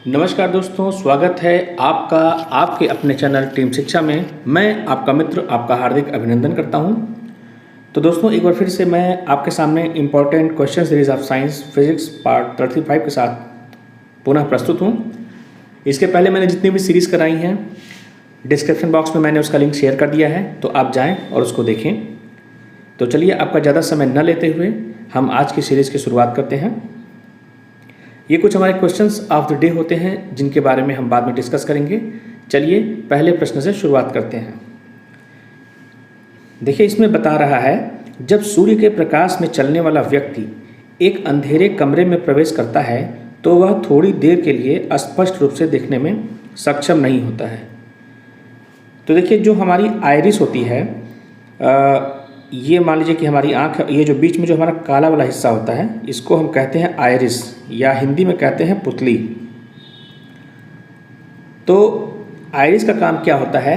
नमस्कार दोस्तों, स्वागत है आपका आपके अपने चैनल टीम शिक्षा में। मैं आपका मित्र आपका हार्दिक अभिनंदन करता हूं। तो दोस्तों, एक बार फिर से मैं आपके सामने important question series of science physics part 35 के साथ पुनः प्रस्तुत हूं। इसके पहले मैंने जितनी भी सीरीज़ कराई हैं डिस्क्रिप्शन बॉक्स में मैंने उसका लिंक शेयर कर दिया है, तो आप जाएँ और उसको देखें। तो चलिए, आपका ज़्यादा समय न लेते हुए हम आज की सीरीज़ की शुरुआत करते हैं। ये कुछ हमारे क्वेश्चंस ऑफ द डे होते हैं जिनके बारे में हम बाद में डिस्कस करेंगे। चलिए पहले प्रश्न से शुरुआत करते हैं। देखिए, इसमें बता रहा है, जब सूर्य के प्रकाश में चलने वाला व्यक्ति एक अंधेरे कमरे में प्रवेश करता है तो वह थोड़ी देर के लिए स्पष्ट रूप से देखने में सक्षम नहीं होता है। तो देखिए, जो हमारी आइरिस होती है, ये मान लीजिए कि हमारी आँख, ये जो बीच में जो हमारा काला वाला हिस्सा होता है, इसको हम कहते हैं आइरिस या हिंदी में कहते हैं पुतली। तो आइरिस का काम क्या होता है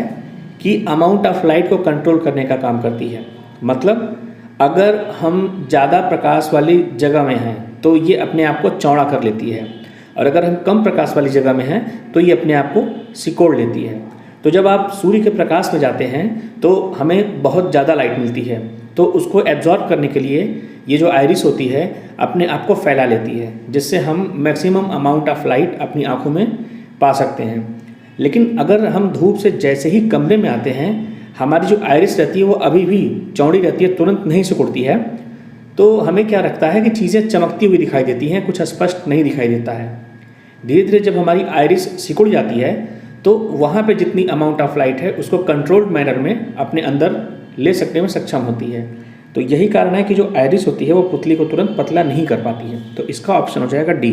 कि अमाउंट ऑफ लाइट को कंट्रोल करने का काम करती है। मतलब अगर हम ज़्यादा प्रकाश वाली जगह में हैं तो ये अपने आप को चौड़ा कर लेती है, और अगर हम कम प्रकाश वाली जगह में हैं तो ये अपने आप को सिकोड़ लेती है। तो जब आप सूर्य के प्रकाश में जाते हैं तो हमें बहुत ज़्यादा लाइट मिलती है, तो उसको एब्जॉर्ब करने के लिए ये जो आइरिस होती है अपने आप को फैला लेती है, जिससे हम मैक्सिमम अमाउंट ऑफ लाइट अपनी आँखों में पा सकते हैं। लेकिन अगर हम धूप से जैसे ही कमरे में आते हैं, हमारी जो आइरिस रहती है वो अभी भी चौड़ी रहती है, तुरंत नहीं सिकुड़ती है। तो हमें क्या लगता है कि चीज़ें चमकती हुई दिखाई देती हैं, कुछ स्पष्ट नहीं दिखाई देता है। धीरे धीरे जब हमारी आइरिस सिकुड़ जाती है तो वहाँ पे जितनी अमाउंट ऑफ लाइट है उसको कंट्रोल्ड मैनर में अपने अंदर ले सकने में सक्षम होती है। तो यही कारण है कि जो आइरिस होती है वो पुतली को तुरंत पतला नहीं कर पाती है। तो इसका ऑप्शन हो जाएगा डी।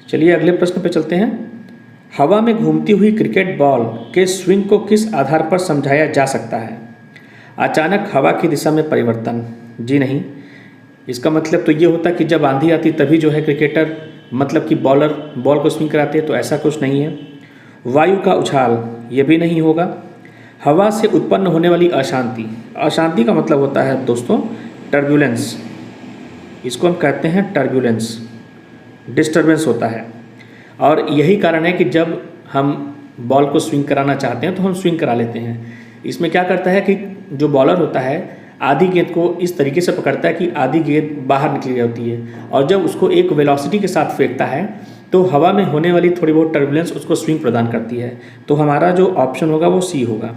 चलिए अगले प्रश्न पे चलते हैं। हवा में घूमती हुई क्रिकेट बॉल के स्विंग को किस आधार पर समझाया जा सकता है? अचानक हवा की दिशा में परिवर्तन? जी नहीं। इसका मतलब तो ये होता कि जब आंधी आती तभी जो है क्रिकेटर मतलब कि बॉलर बॉल को स्विंग कराते हैं, तो ऐसा कुछ नहीं है। वायु का उछाल, ये भी नहीं होगा। हवा से उत्पन्न होने वाली अशांति, अशांति का मतलब होता है दोस्तों टर्बुलेंस, इसको हम कहते हैं टर्बुलेंस, डिस्टर्बेंस होता है। और यही कारण है कि जब हम बॉल को स्विंग कराना चाहते हैं तो हम स्विंग करा लेते हैं। इसमें क्या करता है कि जो बॉलर होता है आधी गेंद को इस तरीके से पकड़ता है कि आधी गेंद बाहर निकली जाती है, और जब उसको एक वेलोसिटी के साथ फेंकता है तो हवा में होने वाली थोड़ी बहुत टर्बुलेंस उसको स्विंग प्रदान करती है। तो हमारा जो ऑप्शन होगा वो सी होगा।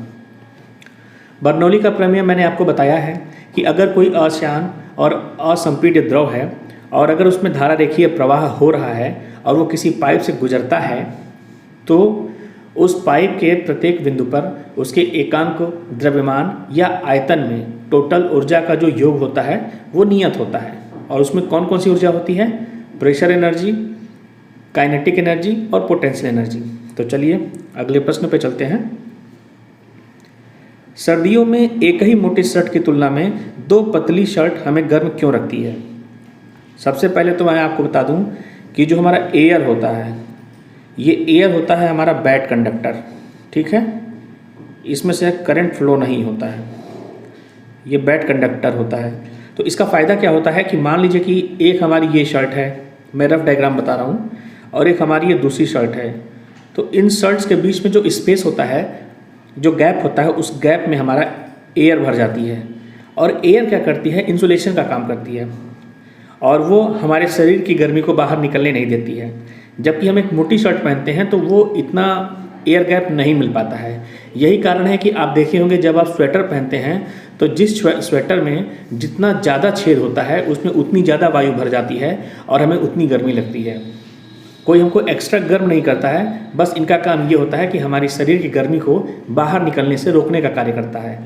बर्नौली का प्रमेय मैंने आपको बताया है कि अगर कोई अशांत और असंपीड्य द्रव है और अगर उसमें धारा रेखीय प्रवाह हो रहा है और वो किसी पाइप से गुजरता है, तो उस पाइप के प्रत्येक बिंदु पर उसके एकांक द्रव्यमान या आयतन में टोटल ऊर्जा का जो योग होता है वो नियत होता है। और उसमें कौन कौन सी ऊर्जा होती है? प्रेशर एनर्जी, काइनेटिक एनर्जी और पोटेंशियल एनर्जी। तो चलिए अगले प्रश्न पे चलते हैं। सर्दियों में एक ही मोटी शर्ट की तुलना में दो पतली शर्ट हमें गर्म क्यों रखती है? सबसे पहले तो मैं आपको बता दूं कि जो हमारा एयर होता है, ये एयर होता है हमारा बैड कंडक्टर, ठीक है। इसमें से करंट फ्लो नहीं होता है, ये बैड कंडक्टर होता है। तो इसका फ़ायदा क्या होता है कि मान लीजिए कि एक हमारी ये शर्ट है, मैं रफ डायग्राम बता रहा हूँ, और एक हमारी ये दूसरी शर्ट है। तो इन शर्ट्स के बीच में जो स्पेस होता है, जो गैप होता है, उस गैप में हमारा एयर भर जाती है। और एयर क्या करती है? इंसुलेशन का काम करती है, और वो हमारे शरीर की गर्मी को बाहर निकलने नहीं देती है। जबकि हम एक मोटी शर्ट पहनते हैं तो वो इतना एयर गैप नहीं मिल पाता है। यही कारण है कि आप देखे होंगे जब आप स्वेटर पहनते हैं तो जिस स्वेटर में जितना ज़्यादा छेद होता है उसमें उतनी ज़्यादा वायु भर जाती है और हमें उतनी गर्मी लगती है। कोई हमको एक्स्ट्रा गर्म नहीं करता है, बस इनका काम ये होता है कि हमारी शरीर की गर्मी को बाहर निकलने से रोकने का कार्य करता है।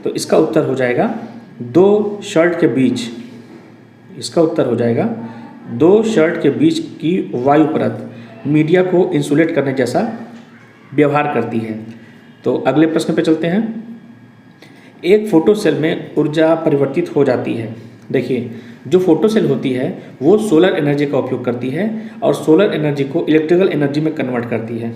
तो इसका उत्तर हो जाएगा दो शर्ट के बीच, इसका उत्तर हो जाएगा दो शर्ट के बीच की वायु परत मीडिया को इंसुलेट करने जैसा व्यवहार करती है। तो अगले प्रश्न पे चलते हैं। एक फोटोसेल में ऊर्जा परिवर्तित हो जाती है। देखिए, जो फोटोसेल होती है वो सोलर एनर्जी का उपयोग करती है और सोलर एनर्जी को इलेक्ट्रिकल एनर्जी में कन्वर्ट करती है।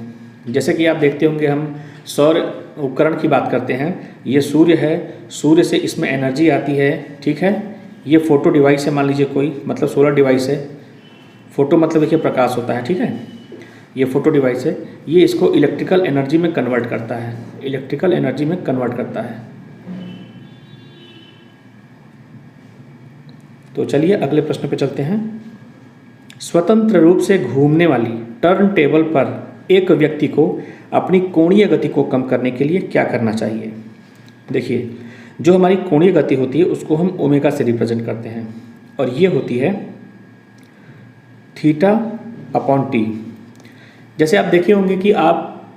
जैसे कि आप देखते होंगे, हम सौर उपकरण की बात करते हैं, ये सूर्य है, सूर्य से इसमें एनर्जी आती है, ठीक है। ये फोटो डिवाइस है, मान लीजिए कोई, मतलब सोलर डिवाइस है, फोटो मतलब देखिए प्रकाश होता है, ठीक है। ये फोटो डिवाइस है, ये इसको इलेक्ट्रिकल एनर्जी में कन्वर्ट करता है, इलेक्ट्रिकल एनर्जी में कन्वर्ट करता है। तो चलिए अगले प्रश्न पे चलते हैं। स्वतंत्र रूप से घूमने वाली टर्न टेबल पर एक व्यक्ति को अपनी कोणीय गति को कम करने के लिए क्या करना चाहिए। देखिए, जो हमारी कोणीय गति होती है उसको हम ओमेगा से रिप्रेजेंट करते हैं, और ये होती है थीटा अपॉन टी। जैसे आप देखे होंगे कि आप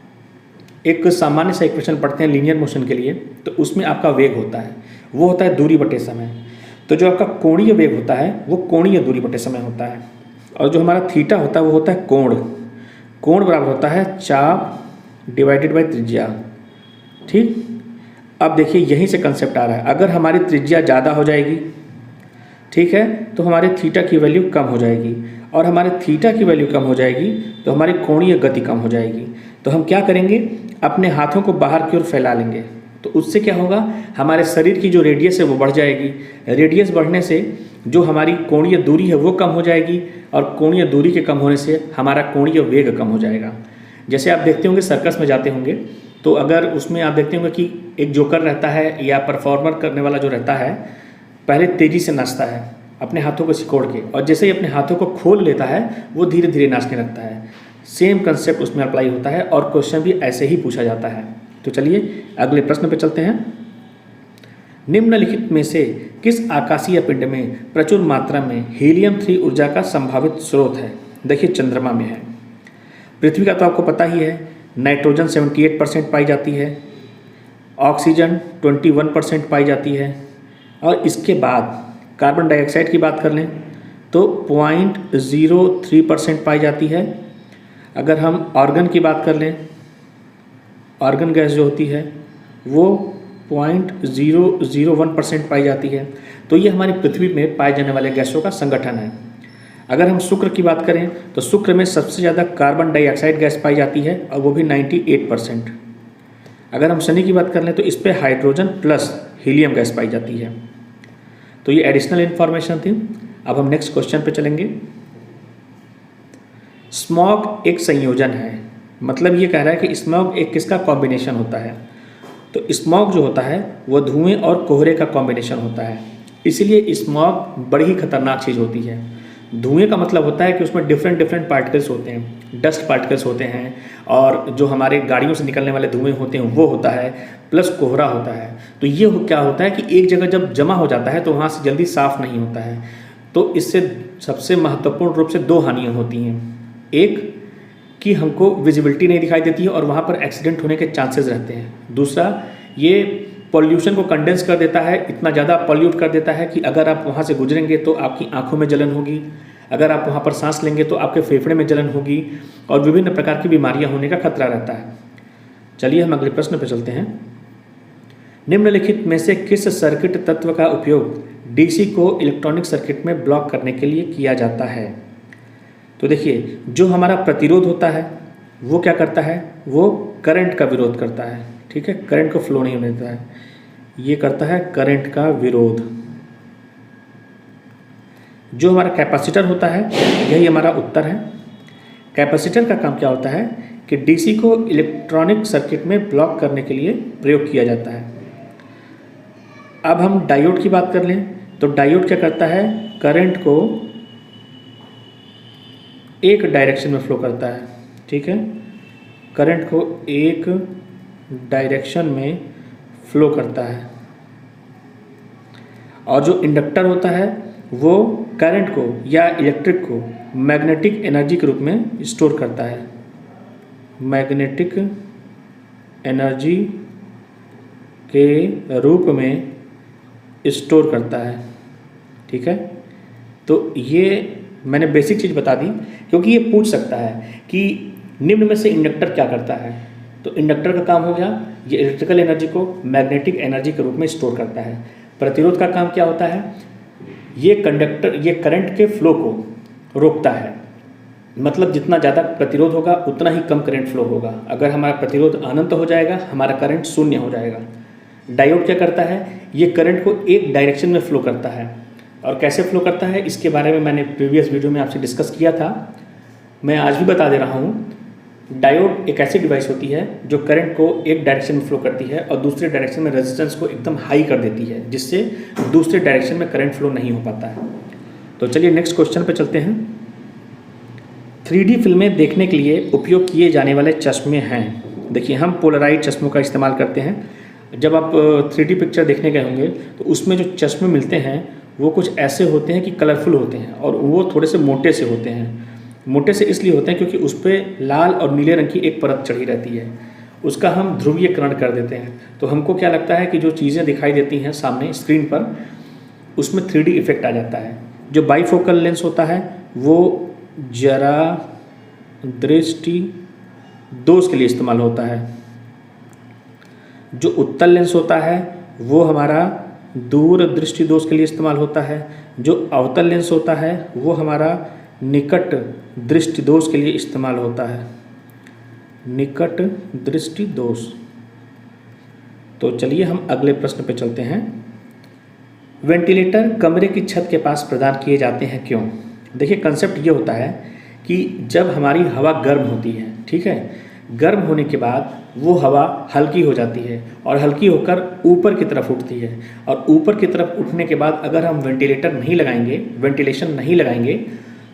एक सामान्य सा इक्वेशन पढ़ते हैं लीनियर मोशन के लिए, तो उसमें आपका वेग होता है, वो होता है दूरी बटे समय। तो जो आपका कोणीय वेग होता है वो कोणीय दूरी बटे समय होता है, और जो हमारा थीटा होता है वो होता है कोण। कोण बराबर होता है चाप डिवाइडेड बाय त्रिज्या, ठीक। अब देखिए यहीं से कंसेप्ट आ रहा है, अगर हमारी त्रिज्या ज़्यादा हो जाएगी, ठीक है, तो हमारे थीटा की वैल्यू कम हो जाएगी, और हमारे थीटा की वैल्यू कम हो जाएगी तो हमारी कोणीय गति कम हो जाएगी। तो हम क्या करेंगे, अपने हाथों को बाहर की ओर फैला लेंगे, तो उससे क्या होगा, हमारे शरीर की जो रेडियस है वो बढ़ जाएगी। रेडियस बढ़ने से जो हमारी कोणीय दूरी है वो कम हो जाएगी, और कोणीय दूरी के कम होने से हमारा कोणीय वेग कम हो जाएगा। जैसे आप देखते होंगे सर्कस में जाते होंगे, तो अगर उसमें आप देखते होंगे कि एक जोकर रहता है या परफॉर्मर करने वाला जो रहता है, पहले तेज़ी से नाचता है अपने हाथों को सिकोड़ के, और जैसे ही अपने हाथों को खोल लेता है वो धीरे धीरे नाचने लगता है। सेम कंसेप्ट उसमें अप्लाई होता है, और क्वेश्चन भी ऐसे ही पूछा जाता है। तो चलिए अगले प्रश्न पे चलते हैं। निम्नलिखित में से किस आकाशीय पिंड में प्रचुर मात्रा में हीलियम-3 ऊर्जा का संभावित स्रोत है। देखिए चंद्रमा में है। पृथ्वी का तो आपको पता ही है, नाइट्रोजन 78% पाई जाती है, ऑक्सीजन 21% पाई जाती है, और इसके बाद कार्बन डाइऑक्साइड की बात कर लें तो 0.03% पाई जाती है। अगर हम ऑर्गन की बात कर लें, ऑर्गन गैस जो होती है वो 0.001% पाई जाती है। तो ये हमारी पृथ्वी में पाए जाने वाले गैसों का संगठन है। अगर हम शुक्र की बात करें तो शुक्र में सबसे ज़्यादा कार्बन डाइऑक्साइड गैस पाई जाती है, और वो भी 98%। अगर हम शनि की बात कर लें तो इस पर हाइड्रोजन प्लस हीलियम गैस पाई जाती है। तो ये एडिशनल इन्फॉर्मेशन थी। अब हम नेक्स्ट क्वेश्चन पे चलेंगे। स्मॉग एक संयोजन है, मतलब ये कह रहा है कि स्मॉग एक किसका कॉम्बिनेशन होता है। तो स्मॉग जो होता है वो धुएं और कोहरे का कॉम्बिनेशन होता है, इसीलिए स्मॉग बड़ी ही खतरनाक चीज़ होती है। धुएं का मतलब होता है कि उसमें डिफरेंट पार्टिकल्स होते हैं, डस्ट पार्टिकल्स होते हैं, और जो हमारे गाड़ियों से निकलने वाले धुएं होते हैं वो होता है, प्लस कोहरा होता है। तो ये क्या होता है कि एक जगह जब जमा हो जाता है तो वहाँ से जल्दी साफ़ नहीं होता है। तो इससे सबसे महत्वपूर्ण रूप से दो हानियाँ होती हैं। एक कि हमको विजिबिलिटी नहीं दिखाई देती है और वहाँ पर एक्सीडेंट होने के चांसेस रहते हैं। दूसरा, ये पॉल्यूशन को कंडेंस कर देता है, इतना ज़्यादा पॉल्यूट कर देता है कि अगर आप वहाँ से गुजरेंगे तो आपकी आंखों में जलन होगी, अगर आप वहाँ पर सांस लेंगे तो आपके फेफड़े में जलन होगी, और विभिन्न प्रकार की बीमारियाँ होने का खतरा रहता है। चलिए हम अगले प्रश्न पर चलते हैं। निम्नलिखित में से किस सर्किट तत्व का उपयोग डीसी को इलेक्ट्रॉनिक सर्किट में ब्लॉक करने के लिए किया जाता है। तो देखिए, जो हमारा प्रतिरोध होता है वो क्या करता है, वो करंट का विरोध करता है, ठीक है, करंट को फ्लो नहीं होने देता है, ये करता है करंट का विरोध। जो हमारा कैपेसिटर होता है, यही हमारा उत्तर है। कैपेसिटर का काम क्या होता है कि डीसी को इलेक्ट्रॉनिक सर्किट में ब्लॉक करने के लिए प्रयोग किया जाता है। अब हम डायोड की बात कर लें तो डायोड क्या करता है, करंट को एक डायरेक्शन में फ्लो करता है, ठीक है, करंट को एक डायरेक्शन में फ्लो करता है। और जो इंडक्टर होता है वो करंट को या इलेक्ट्रिक को मैग्नेटिक एनर्जी के रूप में स्टोर करता है, मैग्नेटिक एनर्जी के रूप में स्टोर करता है, ठीक है। तो ये मैंने बेसिक चीज़ बता दी, क्योंकि ये पूछ सकता है कि निम्न में से इंडक्टर क्या करता है। तो इंडक्टर का काम हो गया, ये इलेक्ट्रिकल एनर्जी को मैग्नेटिक एनर्जी के रूप में स्टोर करता है। प्रतिरोध का काम क्या होता है, ये करंट के फ्लो को रोकता है, मतलब जितना ज़्यादा प्रतिरोध होगा उतना ही कम करंट फ्लो होगा। अगर हमारा प्रतिरोध अनंत हो जाएगा, हमारा करंट शून्य हो जाएगा। डायोड क्या करता है, ये करंट को एक डायरेक्शन में फ्लो करता है, और कैसे फ्लो करता है इसके बारे में मैंने प्रीवियस वीडियो में आपसे डिस्कस किया था। मैं आज भी बता दे रहा हूँ। डायोड एक ऐसी डिवाइस होती है जो करंट को एक डायरेक्शन में फ्लो करती है और दूसरे डायरेक्शन में रेजिस्टेंस को एकदम हाई कर देती है, जिससे दूसरे डायरेक्शन में करंट फ्लो नहीं हो पाता है। तो चलिए नेक्स्ट क्वेश्चन पे चलते हैं। 3D फिल्में देखने के लिए उपयोग किए जाने वाले चश्मे हैं। देखिए, हम पोलराइड चश्मों का इस्तेमाल करते हैं। जब आप 3D पिक्चर देखने गए होंगे तो उसमें जो चश्मे मिलते हैं वो कुछ ऐसे होते हैं कि कलरफुल होते हैं और वो थोड़े से मोटे से होते हैं। मोटे से इसलिए होते हैं क्योंकि उस पर लाल और नीले रंग की एक परत चढ़ी रहती है, उसका हम ध्रुवीयकरण कर देते हैं। तो हमको क्या लगता है कि जो चीज़ें दिखाई देती हैं सामने स्क्रीन पर, उसमें 3D इफेक्ट आ जाता है। जो बाईफोकल लेंस होता है वो जरा दृष्टि दोष के लिए इस्तेमाल होता है। जो उत्तल लेंस होता है वो हमारा दूर दृष्टि दोष के लिए इस्तेमाल होता है। जो अवतल लेंस होता है वो हमारा निकट दृष्टि दोष के लिए इस्तेमाल होता है। निकट दृष्टि दोष। तो चलिए हम अगले प्रश्न पे चलते हैं। वेंटिलेटर कमरे की छत के पास प्रदान किए जाते हैं क्यों? देखिए, कंसेप्ट ये होता है कि जब हमारी हवा गर्म होती है, ठीक है, गर्म होने के बाद वो हवा हल्की हो जाती है और हल्की होकर ऊपर की तरफ उठती है, और ऊपर की तरफ उठने के बाद अगर हम वेंटिलेटर नहीं लगाएंगे, वेंटिलेशन नहीं लगाएंगे,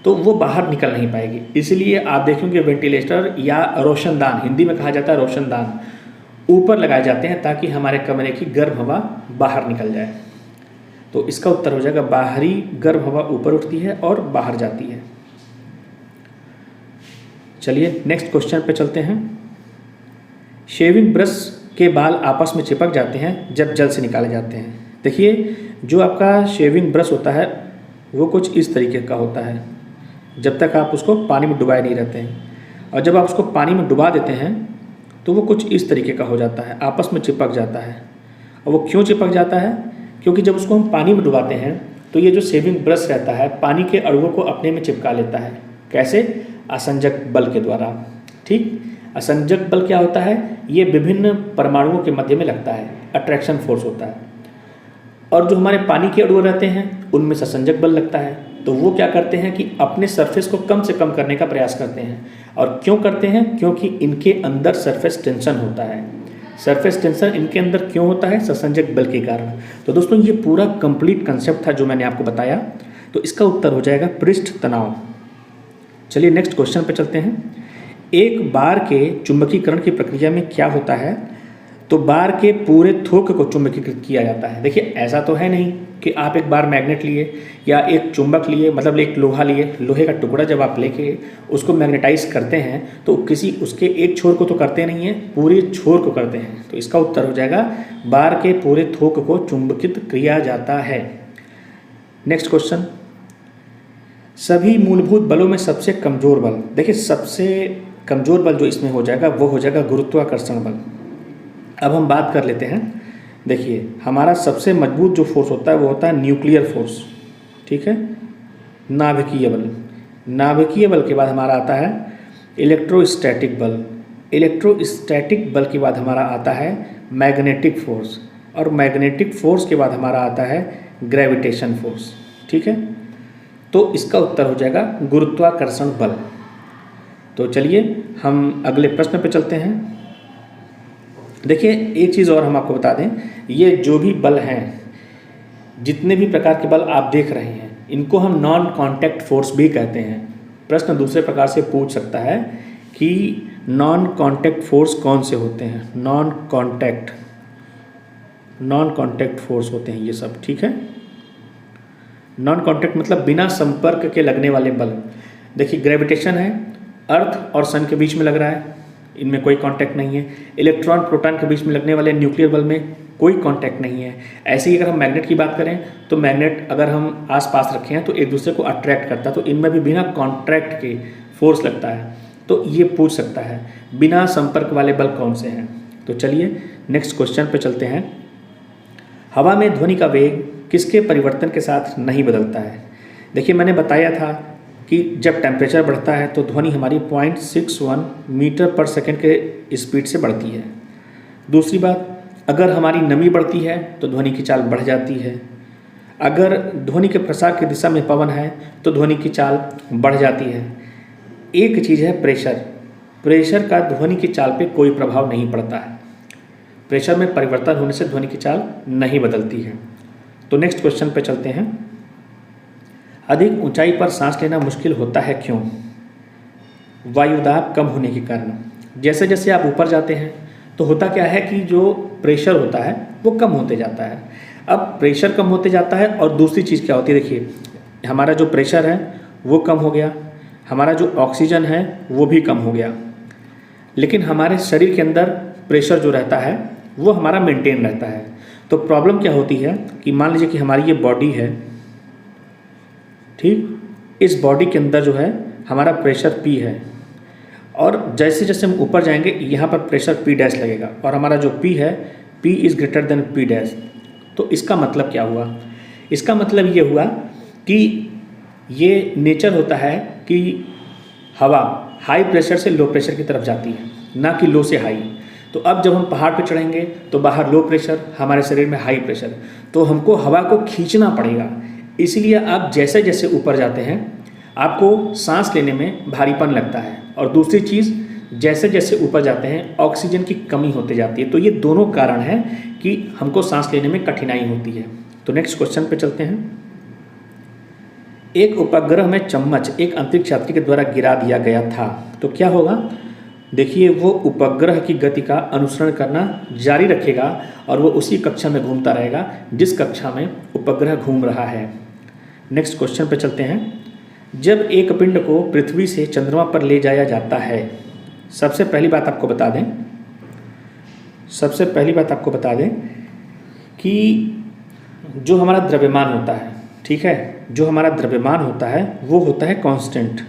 तो वो बाहर निकल नहीं पाएगी। इसलिए आप देखेंगे वेंटिलेटर या रोशनदान, हिंदी में कहा जाता है रोशनदान, ऊपर लगाए जाते हैं ताकि हमारे कमरे की गर्म हवा बाहर निकल जाए। तो इसका उत्तर हो जाएगा बाहरी गर्म हवा ऊपर उठती है और बाहर जाती है। चलिए नेक्स्ट क्वेश्चन पे चलते हैं। शेविंग ब्रश के बाल आपस में चिपक जाते हैं जब जल से निकाले जाते हैं। देखिए, जो आपका शेविंग ब्रश होता है वो कुछ इस तरीके का होता है जब तक आप उसको पानी में डुबाए नहीं रहते हैं, और जब आप उसको पानी में डुबा देते हैं तो वो कुछ इस तरीके का हो जाता है, आपस में चिपक जाता है। और वो क्यों चिपक जाता है? क्योंकि जब उसको हम पानी में डुबाते हैं तो ये जो शेविंग ब्रश रहता है पानी के अणुओं को अपने में चिपका लेता है। कैसे? असंजक बल के द्वारा। ठीक, असंजक बल क्या होता है? ये विभिन्न परमाणुओं के मध्य में लगता है, अट्रैक्शन फोर्स होता है। और जो हमारे पानी के अणु रहते हैं उनमें ससंजक बल लगता है। तो वो क्या करते हैं कि अपने सरफेस को कम से कम करने का प्रयास करते हैं। और क्यों करते हैं? क्योंकि इनके अंदर सरफेस टेंशन होता है। सरफेस टेंशन इनके अंदर क्यों होता है? ससंजक बल के कारण। तो दोस्तों, ये पूरा कंप्लीट कंसेप्ट था जो मैंने आपको बताया। तो इसका उत्तर हो जाएगा पृष्ठ तनाव। चलिए नेक्स्ट क्वेश्चन पे चलते हैं। एक बार के चुंबकीकरण की प्रक्रिया में क्या होता है? तो बार के पूरे थोक को चुंबकीकृत किया जाता है। देखिए, ऐसा तो है नहीं कि आप एक बार मैग्नेट लिए या एक चुंबक लिए, मतलब एक लोहा लिए, लोहे का टुकड़ा जब आप लेके उसको मैग्नेटाइज करते हैं तो किसी उसके एक छोर को तो करते नहीं हैं, पूरे छोर को करते हैं। तो इसका उत्तर हो जाएगा बार के पूरे थोक को चुंबकित किया जाता है। Next question. सभी मूलभूत बलों में सबसे कमजोर बल। देखिए, सबसे कमजोर बल जो इसमें हो जाएगा वो हो जाएगा गुरुत्वाकर्षण बल। अब हम बात कर लेते हैं। देखिए, हमारा सबसे मजबूत जो फोर्स होता है वो होता है न्यूक्लियर फोर्स, ठीक है, नाभिकीय बल। नाभिकीय बल के बाद हमारा आता है इलेक्ट्रोस्टैटिक बल। इलेक्ट्रोस्टैटिक बल के बाद हमारा आता है मैग्नेटिक फोर्स, और मैग्नेटिक फोर्स के बाद हमारा आता है ग्रेविटेशन फोर्स, ठीक है। तो इसका उत्तर हो जाएगा गुरुत्वाकर्षण बल। तो चलिए हम अगले प्रश्न पे चलते हैं। देखिए, एक चीज़ और हम आपको बता दें, ये जो भी बल हैं, जितने भी प्रकार के बल आप देख रहे हैं, इनको हम नॉन कॉन्टैक्ट फोर्स भी कहते हैं। प्रश्न दूसरे प्रकार से पूछ सकता है कि नॉन कॉन्टैक्ट फोर्स कौन से होते हैं? नॉन कॉन्टैक्ट फोर्स होते हैं ये सब, ठीक है। नॉन कॉन्टैक्ट मतलब बिना संपर्क के लगने वाले बल। देखिए, ग्रेविटेशन है, अर्थ और सन के बीच में लग रहा है, इनमें कोई कांटेक्ट नहीं है। इलेक्ट्रॉन प्रोटॉन के बीच में लगने वाले न्यूक्लियर बल में कोई कांटेक्ट नहीं है। ऐसे ही अगर हम मैग्नेट की बात करें तो मैग्नेट अगर हम आसपास रखे हैं तो एक दूसरे को अट्रैक्ट करता है, तो इनमें भी बिना कॉन्ट्रैक्ट के फोर्स लगता है। तो ये पूछ सकता है बिना संपर्क वाले बल कौन से हैं। तो चलिए नेक्स्ट क्वेश्चन पे चलते हैं। हवा में ध्वनि का वेग किसके परिवर्तन के साथ नहीं बदलता है? देखिए, मैंने बताया था कि जब टेम्परेचर बढ़ता है तो ध्वनि हमारी 0.61 मीटर पर सेकंड के स्पीड से बढ़ती है। दूसरी बात, अगर हमारी नमी बढ़ती है तो ध्वनि की चाल बढ़ जाती है। अगर ध्वनि के प्रसार की दिशा में पवन है तो ध्वनि की चाल बढ़ जाती है। एक चीज़ है प्रेशर, प्रेशर का ध्वनि की चाल पे कोई प्रभाव नहीं पड़ता है। प्रेशर में परिवर्तन होने से ध्वनि की चाल नहीं बदलती है। तो नेक्स्ट क्वेश्चन पे चलते हैं। अधिक ऊंचाई पर सांस लेना मुश्किल होता है क्यों? वायुदाब कम होने के कारण। जैसे जैसे आप ऊपर जाते हैं तो होता क्या है कि जो प्रेशर होता है वो कम होते जाता है। अब प्रेशर कम होते जाता है और दूसरी चीज़ क्या होती है, देखिए हमारा जो प्रेशर है वो कम हो गया, हमारा जो ऑक्सीजन है वो भी कम हो गया, लेकिन हमारे शरीर के अंदर प्रेशर जो रहता है वो हमारा मेंटेन रहता है। तो प्रॉब्लम क्या होती है कि मान लीजिए कि हमारी ये बॉडी है, ठीक, इस बॉडी के अंदर जो है हमारा प्रेशर P है और जैसे जैसे हम ऊपर जाएंगे यहाँ पर प्रेशर P डैश लगेगा और हमारा जो P है P is greater than P dash. तो इसका मतलब क्या हुआ? इसका मतलब ये हुआ कि ये नेचर होता है कि हवा हाई प्रेशर से लो प्रेशर की तरफ जाती है, ना कि लो से हाई। तो अब जब हम पहाड़ पे चढ़ेंगे तो बाहर लो प्रेशर, हमारे शरीर में हाई प्रेशर, तो हमको हवा को खींचना पड़ेगा। इसलिए आप जैसे जैसे ऊपर जाते हैं आपको सांस लेने में भारीपन लगता है, और दूसरी चीज़ जैसे जैसे ऊपर जाते हैं ऑक्सीजन की कमी होती जाती है। तो ये दोनों कारण हैं कि हमको सांस लेने में कठिनाई होती है। तो नेक्स्ट क्वेश्चन पे चलते हैं। एक उपग्रह में चम्मच एक अंतरिक्ष यात्री के द्वारा गिरा दिया गया था तो क्या होगा? देखिए वो उपग्रह की गति का अनुसरण करना जारी रखेगा और वो उसी कक्षा में घूमता रहेगा जिस कक्षा में उपग्रह घूम रहा है। नेक्स्ट क्वेश्चन पे चलते हैं। जब एक पिंड को पृथ्वी से चंद्रमा पर ले जाया जाता है, सबसे पहली बात आपको बता दें कि जो हमारा द्रव्यमान होता है, ठीक है, जो हमारा द्रव्यमान होता है वो होता है कांस्टेंट।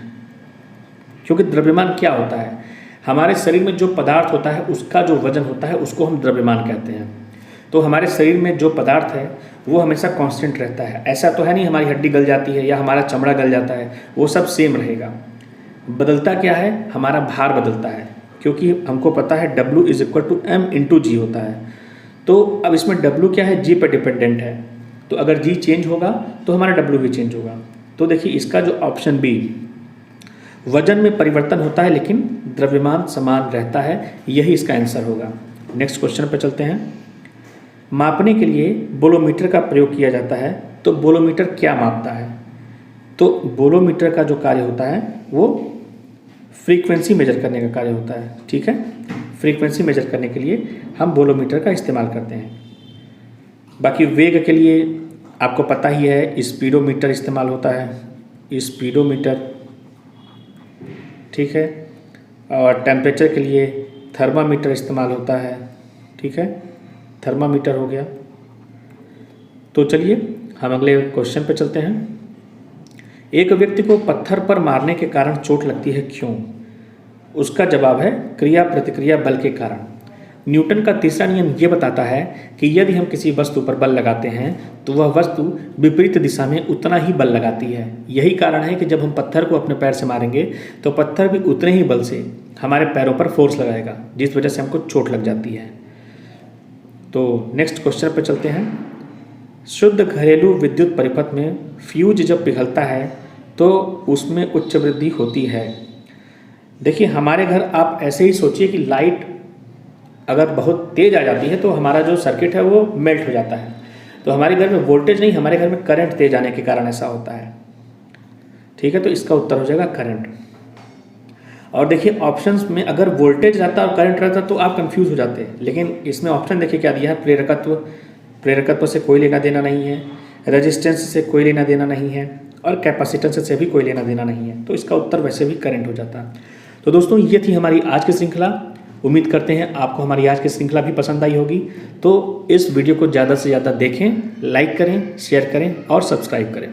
क्योंकि द्रव्यमान क्या होता है? हमारे शरीर में जो पदार्थ होता है उसका जो वजन होता है उसको हम द्रव्यमान कहते हैं। तो हमारे शरीर में जो पदार्थ है वो हमेशा कांस्टेंट रहता है। ऐसा तो है नहीं हमारी हड्डी गल जाती है या हमारा चमड़ा गल जाता है, वो सब सेम रहेगा। बदलता क्या है? हमारा भार बदलता है, क्योंकि हमको पता है W = m/g होता है। तो अब इसमें W क्या है? G पर डिपेंडेंट है। तो अगर G चेंज होगा तो हमारा W भी चेंज होगा। तो देखिए इसका जो ऑप्शन बी, वजन में परिवर्तन होता है लेकिन द्रव्यमान समान रहता है, यही इसका आंसर होगा। नेक्स्ट क्वेश्चन पर चलते हैं। मापने के लिए बोलोमीटर का प्रयोग किया जाता है तो बोलोमीटर क्या मापता है? तो बोलोमीटर का जो कार्य होता है वो फ्रीक्वेंसी मेजर करने का कार्य होता है, ठीक है। फ्रीक्वेंसी मेजर करने के लिए हम बोलोमीटर का इस्तेमाल करते हैं। बाकी वेग के लिए आपको पता ही है स्पीडोमीटर इस्तेमाल होता है, स्पीडोमीटर, ठीक है। और टेम्परेचर के लिए थर्मामीटर इस्तेमाल होता है, ठीक है, थर्मामीटर हो गया। तो चलिए हम अगले क्वेश्चन पे चलते हैं। एक व्यक्ति को पत्थर पर मारने के कारण चोट लगती है क्यों? उसका जवाब है क्रिया प्रतिक्रिया बल के कारण। न्यूटन का तीसरा नियम ये बताता है कि यदि हम किसी वस्तु पर बल लगाते हैं तो वह वस्तु विपरीत दिशा में उतना ही बल लगाती है। यही कारण है कि जब हम पत्थर को अपने पैर से मारेंगे तो पत्थर भी उतने ही बल से हमारे पैरों पर फोर्स लगाएगा, जिस वजह से हमको चोट लग जाती है। तो नेक्स्ट क्वेश्चन पर चलते हैं। शुद्ध घरेलू विद्युत परिपथ में फ्यूज जब पिघलता है तो उसमें उच्च वृद्धि होती है। देखिए हमारे घर आप ऐसे ही सोचिए कि लाइट अगर बहुत तेज़ आ जाती है तो हमारा जो सर्किट है वो मेल्ट हो जाता है। तो हमारे घर में वोल्टेज नहीं, हमारे घर में करंट तेज आने के कारण ऐसा होता है, ठीक है। तो इसका उत्तर हो जाएगा करंट। और देखिए ऑप्शंस में अगर वोल्टेज रहता और करंट रहता तो आप कंफ्यूज हो जाते हैं, लेकिन इसमें ऑप्शन देखिए क्या दिया है, प्रेरकत्व, प्रेरकत्व से कोई लेना देना नहीं है, रेजिस्टेंस से कोई लेना देना नहीं है, और कैपेसिटेंस से भी कोई लेना देना नहीं है। तो इसका उत्तर वैसे भी करंट हो जाता है। तो दोस्तों ये थी हमारी आज की श्रृंखला। उम्मीद करते हैं आपको हमारी आज की श्रृंखला भी पसंद आई होगी। तो इस वीडियो को ज़्यादा से ज़्यादा देखें, लाइक करें, शेयर करें और सब्सक्राइब करें।